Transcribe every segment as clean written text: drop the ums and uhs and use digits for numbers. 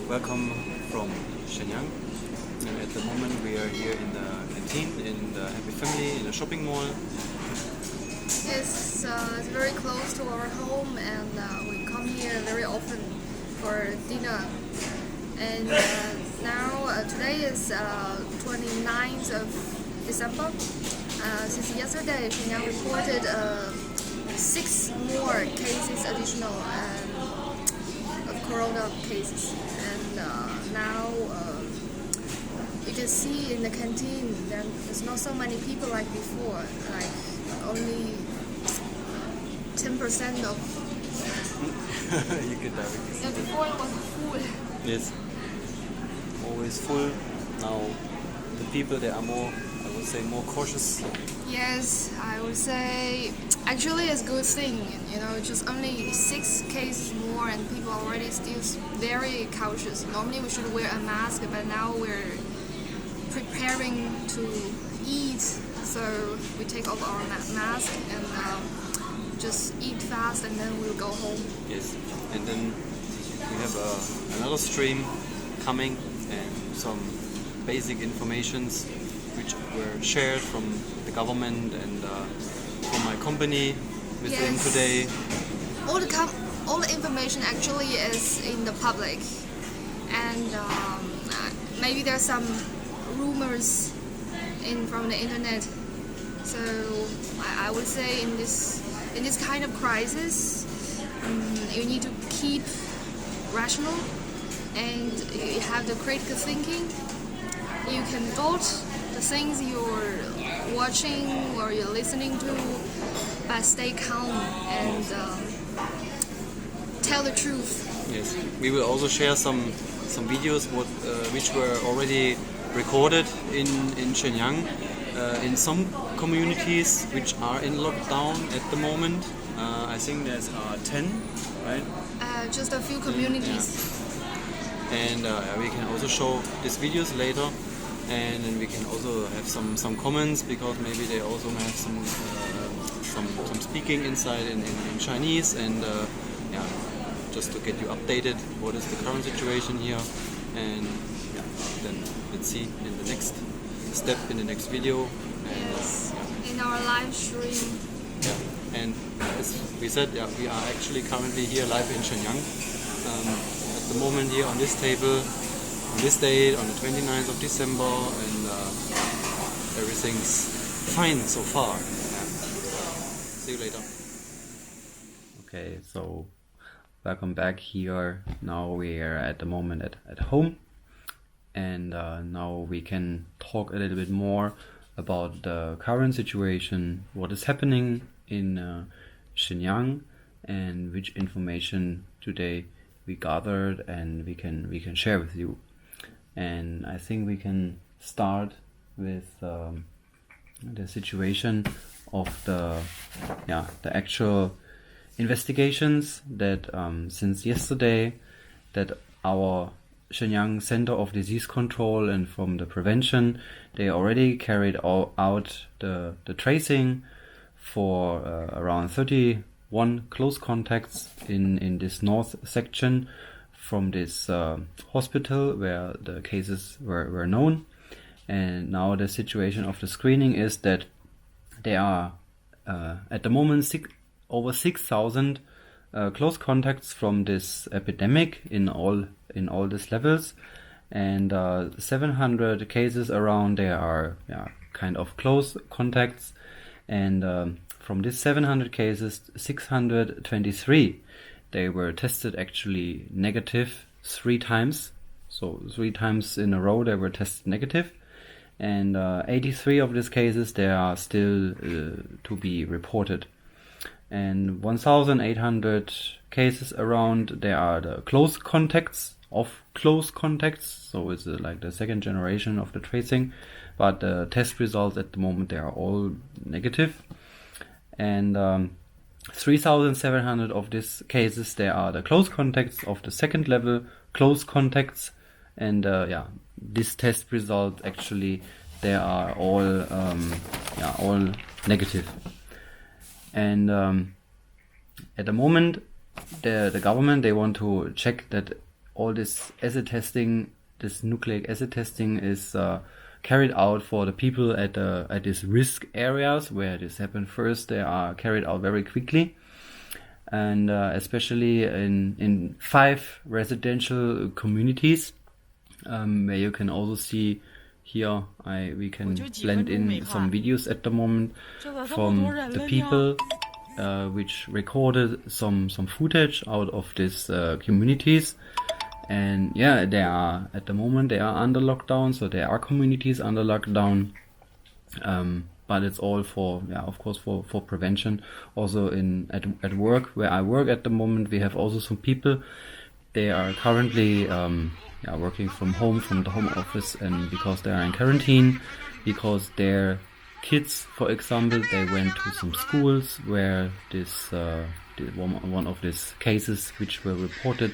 Welcome from Shenyang, and at the moment we are here in the canteen, in the Happy Family, in a shopping mall. It's very close to our home, and we come here very often for dinner. And now today is 29th of December. Since yesterday, Shenyang reported 6 more cases additional of corona cases. And now you can see in the canteen there's not so many people like before, like only 10% of. You can directly see. Yeah, before it was full. Yes, always full. Now the people, they are more, I would say, more cautious. Yes, I would say actually it's a good thing. Just only 6 cases more, and people are already still very cautious. Normally we should wear a mask, but now we're preparing to eat, so we take off our mask and just eat fast, and then we'll go home. Yes, and then we have another stream coming, and some basic informations which were shared from the government and from my company within Yes. today. All the information actually is in the public, and maybe there's some rumors from the internet. So I would say in this kind of crisis, you need to keep rational, and you have the critical thinking. You can vote the things you're watching or you're listening to, but stay calm and tell the truth. Yes, we will also share some videos which were already recorded in Shenyang in some communities which are in lockdown at the moment. I think there's 10, right? Just a few communities. Yeah. And we can also show these videos later, and then we can also have some comments, because maybe they also have some speaking inside in Chinese, and just to get you updated what is the current situation here. And then let's see in the next step, in the next video. And, Yes, in our live stream. yeah, and as we said, we are actually currently here live in Shenyang. At the moment here on this table, on this date, on the 29th of December, and everything's fine so far. Yeah. See you later. Okay, so welcome back here. Now we are at the moment at home, and now we can talk a little bit more about the current situation, what is happening in Shenyang, and which information today we gathered and we can share with you. And I think we can start with the situation of the actual investigations that since yesterday, that our Shenyang Center of Disease Control and from the Prevention, they already carried out the tracing for around 31 close contacts in this north section from this hospital where the cases were known. And now the situation of the screening is that there are at the moment over 6,000 close contacts from this epidemic in all these levels, and 700 cases around there are kind of close contacts, and from these 700 cases, 623 they were tested actually negative 3 times, so 3 times in a row they were tested negative, and 83 of these cases they are still to be reported. And 1,800 cases around, there are the close contacts of close contacts, so it's like the second generation of the tracing, but the test results at the moment, they are all negative. And 3,700 of these cases, they are the close contacts of the second level close contacts, and this test result actually, they are all negative. And at the moment, the government, they want to check that all this acid testing, this nucleic acid testing is carried out for the people at these risk areas where this happened first. They are carried out very quickly, and especially in 5 residential communities, where you can also see here. We can blend in some videos at the moment from the people which recorded some footage out of these communities. And yeah, at the moment they are under lockdown, so there are communities under lockdown, but it's all for, of course, for prevention. Also at work, where I work at the moment, we have also some people. They are currently working from the home office, and because they are in quarantine, because their kids, for example, they went to some schools where this one of these cases which were reported.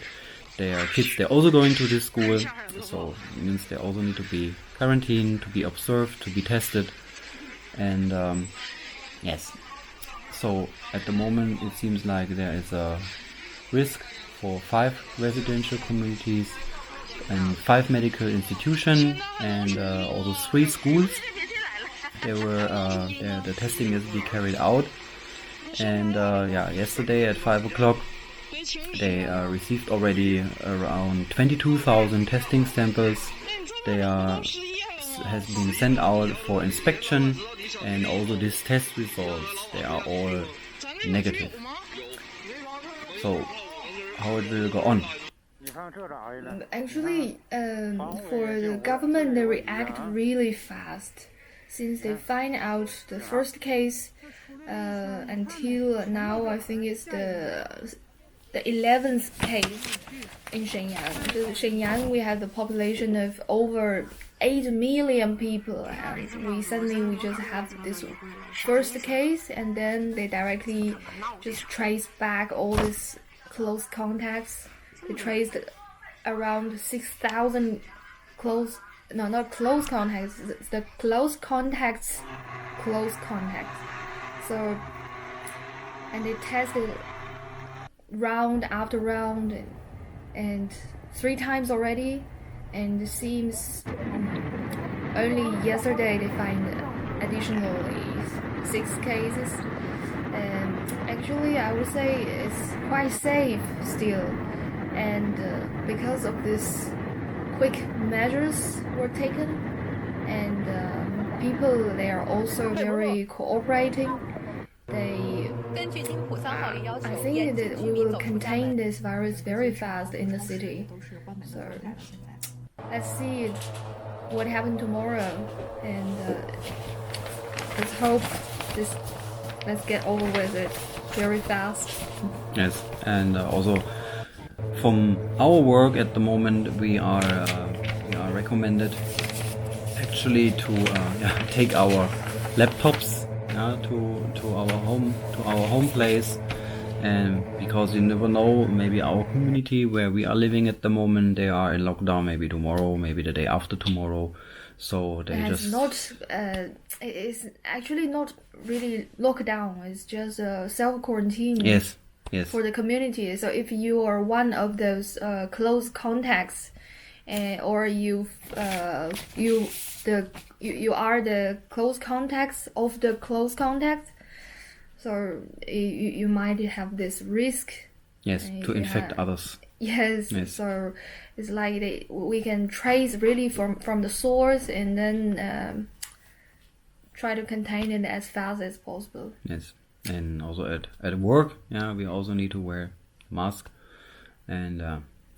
Their kids, they're also going to this school, so it means they also need to be quarantined, to be observed, to be tested. And yes, so at the moment it seems like there is a risk for 5 residential communities and 5 medical institutions, and also 3 schools. The testing is to be carried out. And yesterday at 5 o'clock they received already around 22,000 testing samples. They has been sent out for inspection, and also these test results, they are all negative. So how it will go on? Actually, for the government, they react really fast. Since they find out the first case, until now, I think it's the 11th case in Shenyang. In Shenyang, we have the population of over 8 million people, and we just have this first case, and then they directly just trace back all these close contacts. They traced around 6,000 close contacts. So, and they tested round after round, and 3 times already, and it seems only yesterday they find additionally 6 cases. Actually, I would say it's quite safe still, and because of this quick measures were taken, and people, they are also very cooperating. I think that we will contain this virus very fast in the city. So let's see what happens tomorrow, and let's hope let's get over with it very fast. Yes, and also from our work at the moment, we are recommended actually to take our laptops to our home place, and because you never know, maybe our community where we are living at the moment, they are in lockdown, maybe tomorrow, maybe the day after tomorrow. So it's actually not really lockdown. It's just self quarantine. Yes. For the community. So if you are one of those close contacts, or you are the close contacts of the close contacts, so you might have this risk. Yes, to infect others. Yes. So it's like we can trace really from the source, and then try to contain it as fast as possible. Yes. And also at work, we also need to wear mask, and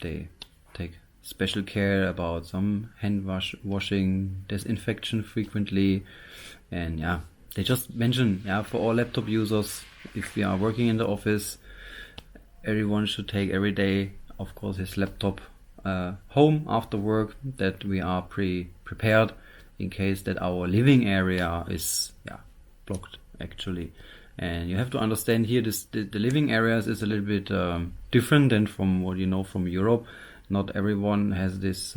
they take special care about some hand washing, disinfection frequently, and they just mention for all laptop users, if we are working in the office, everyone should take every day, of course, his laptop home after work, that we are prepared in case that our living area is blocked actually. And you have to understand here, the living areas is a little bit different than from what you know from Europe. Not everyone has this,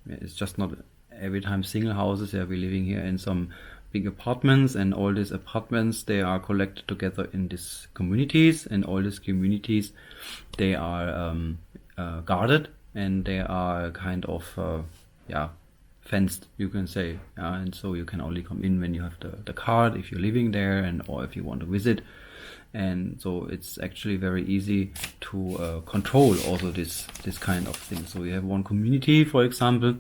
it's just not every time single houses. We're living here in some big apartments, and all these apartments, they are collected together in these communities, and all these communities, they are guarded and they are kind of fenced, you can say, and so you can only come in when you have the card if you're living there, and or if you want to visit. And so it's actually very easy to control also this kind of thing. So you have one community, for example,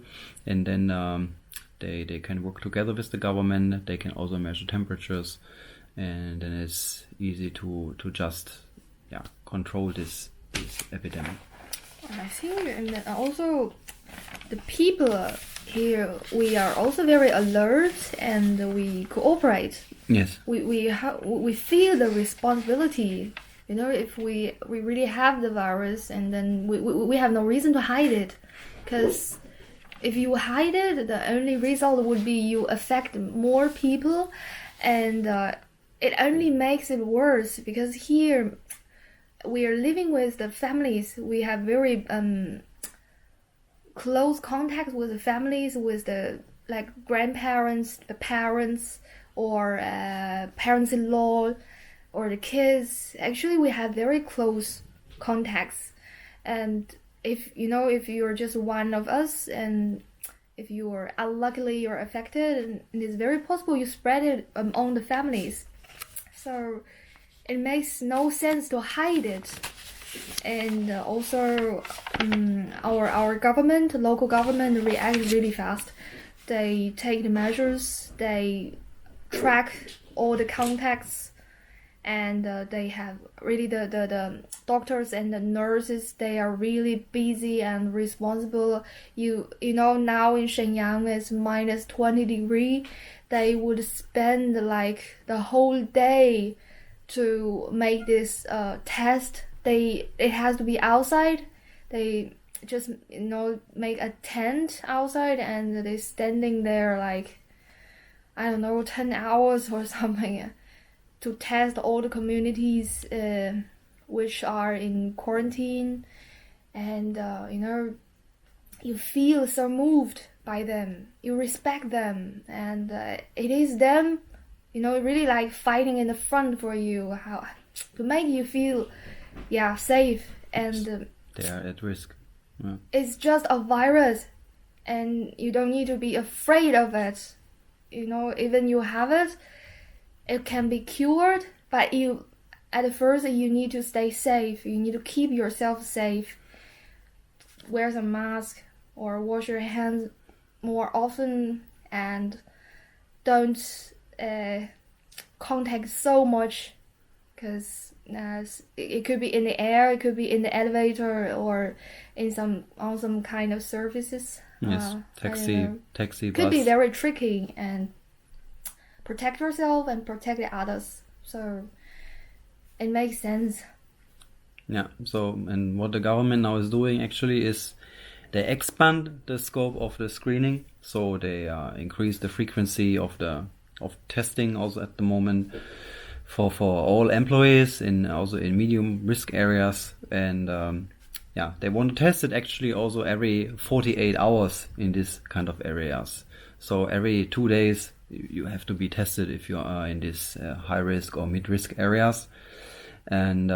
and then they can work together with the government. They can also measure temperatures, and then it's easy to just control this epidemic. I think, and also the people here, we are also very alert and we cooperate. Yes. We feel the responsibility. If we really have the virus, and then we have no reason to hide it, because if you hide it, the only result would be you affect more people, and it only makes it worse, because here we are living with the families. We have very close contact with the families, with the grandparents, the parents, or parents-in-law, or the kids. Actually, we have very close contacts, and if you're just one of us, and if you're unluckily you're affected, and it's very possible you spread it among the families. So it makes no sense to hide it. And also our government, local government, reacts really fast. They take the measures, they track all the contacts, and they have really the doctors and the nurses, they are really busy and responsible. You know, now in Shenyang it's minus 20 degrees. They would spend the whole day to make this test. It has to be outside. They just make a tent outside, and they're standing there 10 hours or something to test all the communities which are in quarantine. And you feel so moved by them, you respect them, and it is them really fighting in the front for you, how to make you feel safe. And they are at risk. It's just a virus, and you don't need to be afraid of it. Even you have it, it can be cured, but at first you need to stay safe. You need to keep yourself safe. Wear some mask or wash your hands more often, and don't contact so much, because it could be in the air, it could be in the elevator, or on some kind of services. Yes, taxi, bus. Could be very tricky, and protect yourself and protect the others. So it makes sense. Yeah. So, and what the government now is doing actually is they expand the scope of the screening. So they increase the frequency of testing also at the moment for all employees also in medium risk areas, and they want to test it actually also every 48 hours in this kind of areas. So every 2 days you have to be tested if you are in this high risk or mid risk areas, and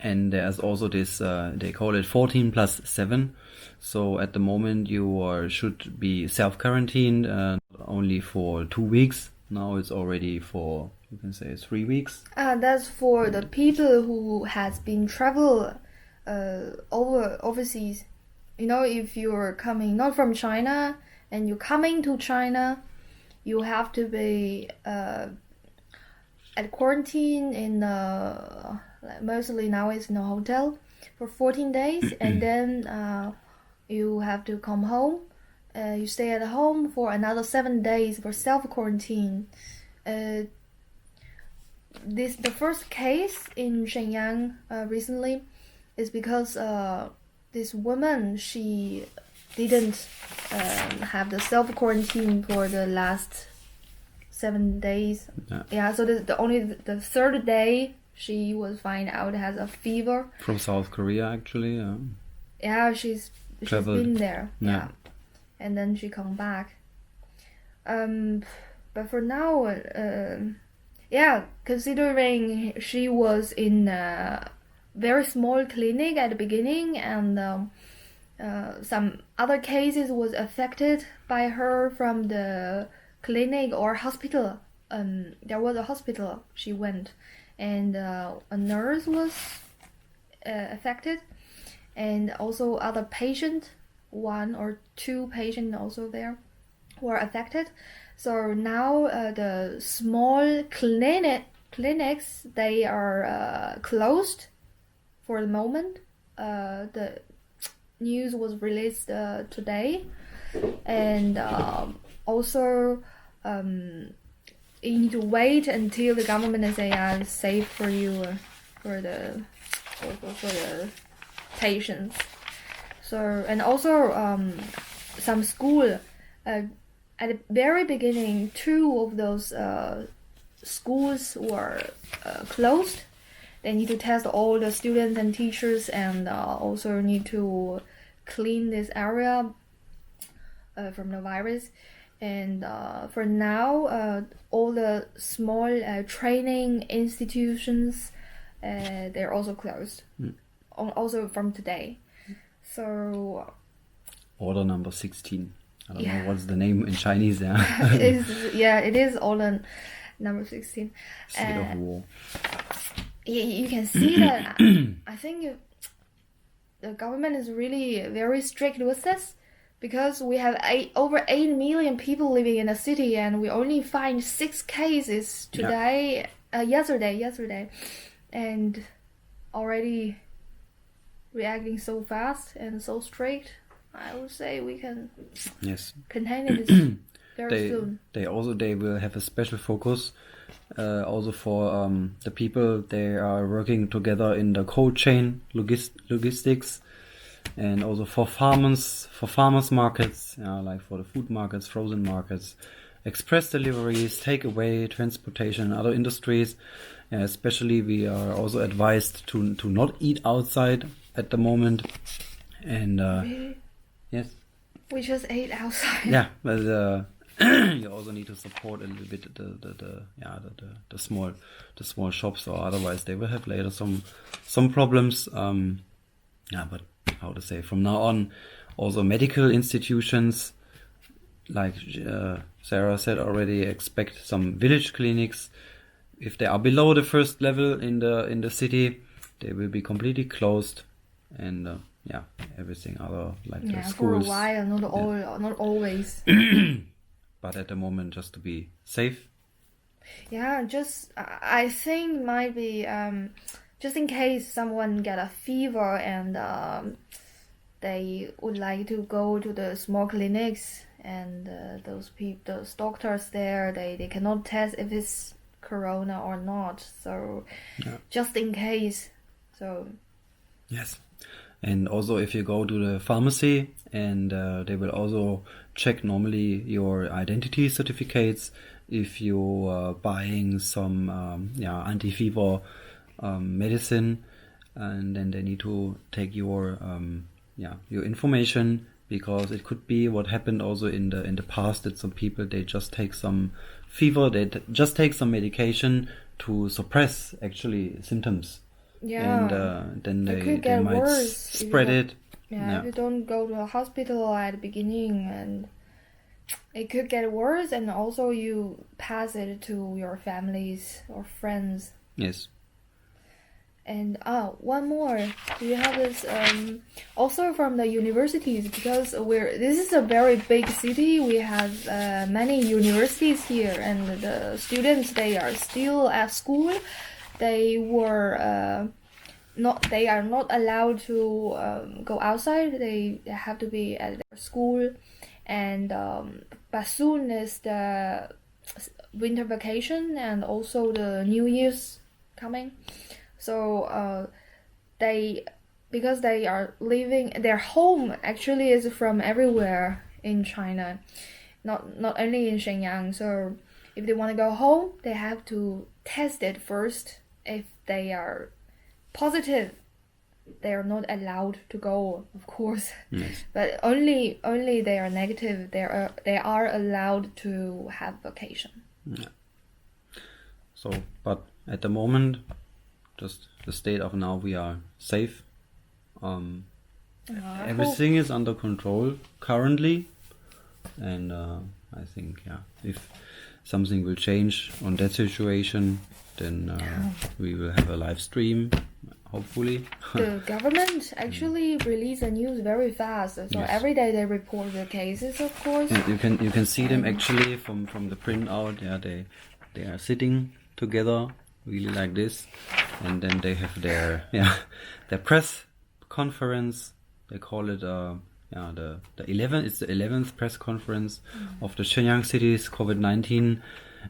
there's also this they call it 14+7. So at the moment you should be self-quarantined only for 2 weeks. Now it's already for, you can say, 3 weeks. That's for the people who has been travel overseas. If you're coming not from China and you're coming to China, you have to be at quarantine in mostly now it's in a hotel for 14 days, and then you have to come home. You stay at home for another 7 days for self-quarantine. The first case in Shenyang recently is because this woman, she didn't have the self-quarantine for the last 7 days. So the third day she was found out has a fever. From South Korea, actually. She's been there. And then she come back. But for now, considering she was in a very small clinic at the beginning, and some other cases was affected by her from the clinic or hospital. There was a hospital she went, and a nurse was affected, and also other patient, 1 or 2 patients also there were affected. So now the small clinics, they are closed for the moment. The news was released today, and also you need to wait until the government say safe for you for the patients. So, and also some school at the very beginning, 2 of those schools were closed. They need to test all the students and teachers, and also need to clean this area from the virus. And for now, all the small training institutions, they're also closed. Also from today. So order number 16. I don't know what's the name in Chinese. It is order number 16. State of war. You can see that. I think the government is really very strict with this, because we have over 8 million people living in the city, and we only find 6 cases today. Yesterday, and already reacting so fast and so strict. I would say we can contain it very soon. They will have a special focus also for the people. They are working together in the cold chain logistics, and also for farmers markets, like for the food markets, frozen markets, express deliveries, takeaway, transportation, and other industries. Especially we are also advised to not eat outside at the moment. And really? Yes, we just ate outside. Yeah, but you also need to support a little bit the small shops, or otherwise they will have later some problems. But how to say, from now on, also medical institutions, like Sarah said already, expect some village clinics. If they are below the first level in the city, they will be completely closed, and everything other, like the schools. For a while, not always. But at the moment, just to be safe. Yeah, just I think might be just in case someone get a fever and they would like to go to the small clinics, and those doctors there, they cannot test if it's corona or not. So just in case. So yes. And also if you go to the pharmacy, and they will also check normally your identity certificates if you are buying some anti-fever medicine, and then they need to take your information, because it could be what happened also in the past, that some people, they just take some fever, they just take some medication to suppress actually symptoms. And then they might spread it. If you don't go to a hospital at the beginning, and it could get worse, and also you pass it to your families or friends. Yes. And one more. Do you have this also from the universities? Because this is a very big city. We have many universities here, and the students, they are still at school. They are not allowed to go outside. They have to be at their school, and but soon is the winter vacation and also the New Year's coming. So because they are living, their home actually is from everywhere in China, not only in Shenyang. So if they want to go home, they have to test it first. If they are positive, they are not allowed to go, of course. Yes. But only they are negative, they are allowed to have vacation. Yeah. So, but at the moment, just the state of now, we are safe. everything is under control currently, and I think if something will change on that situation, then we will have a live stream, hopefully. The government actually release the news very fast, so Yes. every day they report the cases, of course. And you can see them actually from the printout. Yeah, they are sitting together really like this, and then they have their their press conference. They call it the 11th press conference of the Shenyang City's COVID-19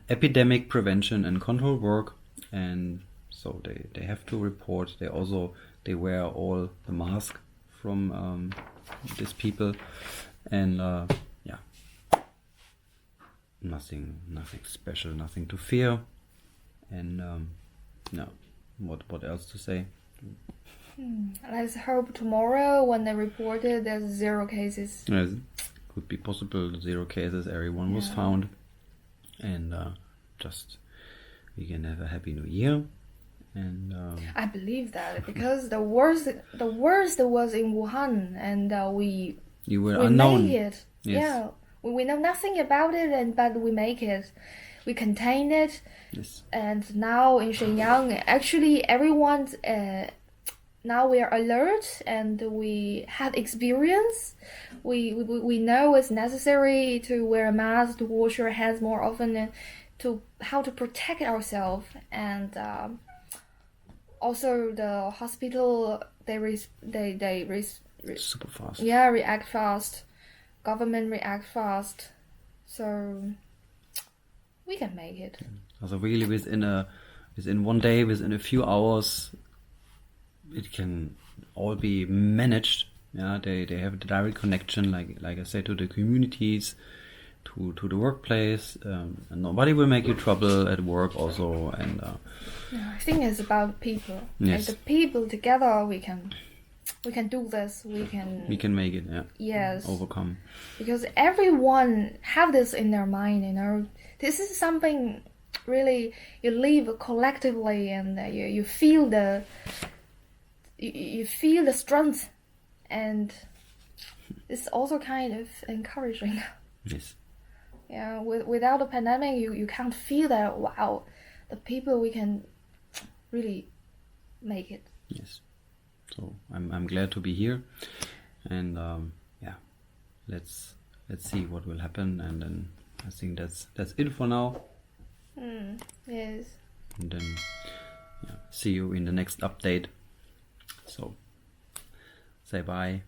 epidemic prevention and control work, and so they have to report. They wear all the mask from these people, and nothing special, nothing to fear, and what else to say? Let's hope tomorrow when they reported there's 0 cases. Yes, could be possible 0 cases. Everyone was found, and just we can have a happy new year. And I believe that because the worst was in Wuhan, and you were we unknown. made it. Yes. Yeah, we know nothing about it, but we make it. We contain it, Yes. and now in Shenyang, actually everyone. Now we are alert and we have experience. We know it's necessary to wear a mask, to wash your hands more often, and to how to protect ourselves. And also the hospital Super fast. react fast. Government react fast. So we can make it. Also really within one day, within a few hours, it can all be managed. Yeah, they have the direct connection, like I said, to the communities, to the workplace, and nobody will make you trouble at work also. And I think it's about people. Yes. Like the people together, we can do this. We can make it. Yeah. Yes. Overcome. Because everyone have this in their mind. This is something really you live collectively, and you feel the. You feel the strength, and it's also kind of encouraging. Yes. Yeah, without the pandemic, you can't feel that. Wow, the people we can really make it. Yes. So I'm glad to be here, and let's see what will happen, and then I think that's it for now. Yes. And then see you in the next update. So say bye.